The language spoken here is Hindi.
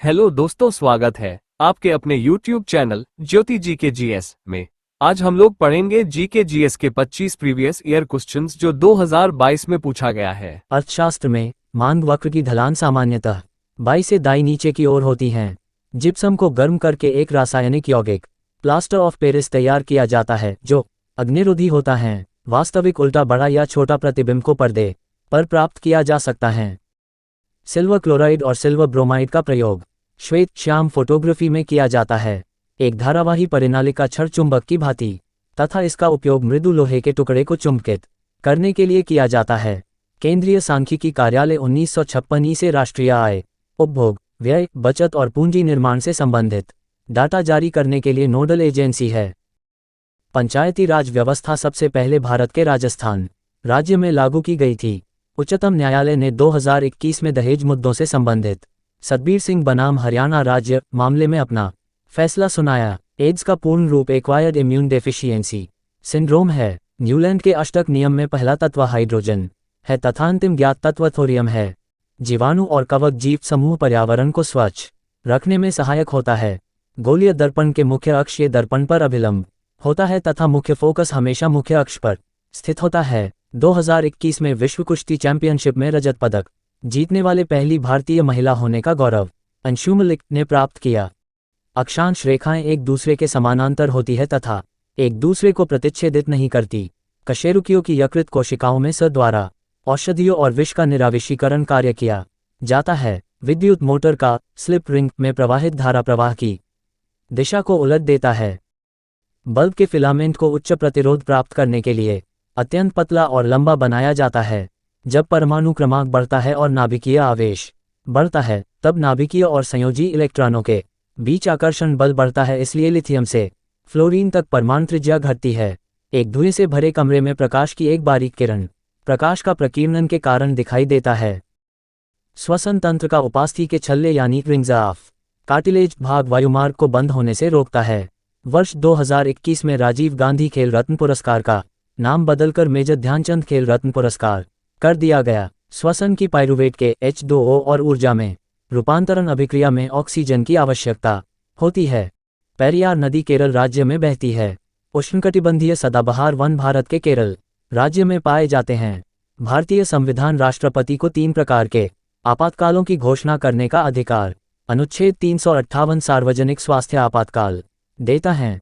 हेलो दोस्तों, स्वागत है आपके अपने YouTube चैनल ज्योति जी के जीएस में। आज हम लोग पढ़ेंगे जी के जीएस के 25 प्रीवियस ईयर क्वेश्चंस जो 2022 में पूछा गया है। अर्थशास्त्र में मांग वक्र की ढलान सामान्यतः बाई से दाई नीचे की ओर होती हैं। जिप्सम को गर्म करके एक रासायनिक यौगिक प्लास्टर ऑफ पेरिस तैयार किया जाता है जो अग्निरोधी होता है। वास्तविक उल्टा बड़ा या छोटा प्रतिबिंब को पर्दे पर प्राप्त किया जा सकता है। सिल्वर क्लोराइड और सिल्वर ब्रोमाइड का प्रयोग श्वेत श्याम फोटोग्राफी में किया जाता है, एक धारावाही परिनालिका क्षण चुंबक की भांति, तथा इसका उपयोग मृदु लोहे के टुकड़े को चुंबकित करने के लिए किया जाता है। केंद्रीय सांख्यिकी कार्यालय 1956 से राष्ट्रीय आय, उपभोग, व्यय, बचत और पूंजी निर्माण से संबंधित डाटा जारी करने के लिए नोडल एजेंसी है। पंचायती राज व्यवस्था सबसे पहले भारत के राजस्थान राज्य में लागू की गई थी। उच्चतम न्यायालय ने 2021 में दहेज मुद्दों से संबंधित सतबीर सिंह बनाम हरियाणा राज्य मामले में अपना फैसला सुनाया। एड्स का पूर्ण रूप एक्वायर्ड इम्यून डेफिशिएंसी सिंड्रोम है। न्यूलैंड के अष्टक नियम में पहला तत्व हाइड्रोजन है तथा अंतिम ज्ञात तत्व थोरियम है। जीवाणु और कवक जीव समूह पर्यावरण को स्वच्छ रखने में सहायक होता है। गोलीय दर्पण के मुख्य अक्ष ये दर्पण पर अभिलंब होता है तथा मुख्य फोकस हमेशा मुख्य अक्ष पर स्थित होता है। 2021 में विश्व कुश्ती चैंपियनशिप में रजत पदक जीतने वाले पहली भारतीय महिला होने का गौरव अंशुम मलिक ने प्राप्त किया। अक्षांश रेखाएं एक दूसरे के समानांतर होती है तथा एक दूसरे को प्रतिच्छेदित नहीं करती। कशेरुकियों की यकृत कोशिकाओं में द्वारा औषधियों और विष का निराविषीकरण कार्य किया जाता है। विद्युत मोटर का स्लिप रिंग में प्रवाहित धारा प्रवाह की दिशा को उलट देता है। बल्ब के फिलामेंट को उच्च प्रतिरोध प्राप्त करने के लिए अत्यंत पतला और लंबा बनाया जाता है। जब परमाणु क्रमांक बढ़ता है और नाभिकीय आवेश बढ़ता है तब नाभिकीय और संयोजी इलेक्ट्रॉनों के बीच आकर्षण बल बढ़ता है, इसलिए लिथियम से फ्लोरीन तक परमाणु त्रिज्या घटती है। एक धुएं से भरे कमरे में प्रकाश की एक बारीक किरण प्रकाश का प्रकीर्णन के कारण दिखाई देता है। श्वसन तंत्र का उपास्थि के छल्ले यानी रिंग्स ऑफ कार्टिलेज भाग वायुमार्ग को बंद होने से रोकता है। वर्ष 2021 में राजीव गांधी खेल रत्न पुरस्कार का नाम बदलकर मेजर ध्यानचंद खेल रत्न पुरस्कार कर दिया गया। श्वसन की पाइरुवेट के H2O और ऊर्जा में रूपांतरण अभिक्रिया में ऑक्सीजन की आवश्यकता होती है। पेरियार नदी केरल राज्य में बहती है। उष्णकटिबंधीय सदाबहार वन भारत के केरल राज्य में पाए जाते हैं। भारतीय संविधान राष्ट्रपति को 3 प्रकार के आपातकालों की घोषणा करने का अधिकार अनुच्छेद 358 सार्वजनिक स्वास्थ्य आपातकाल देता है।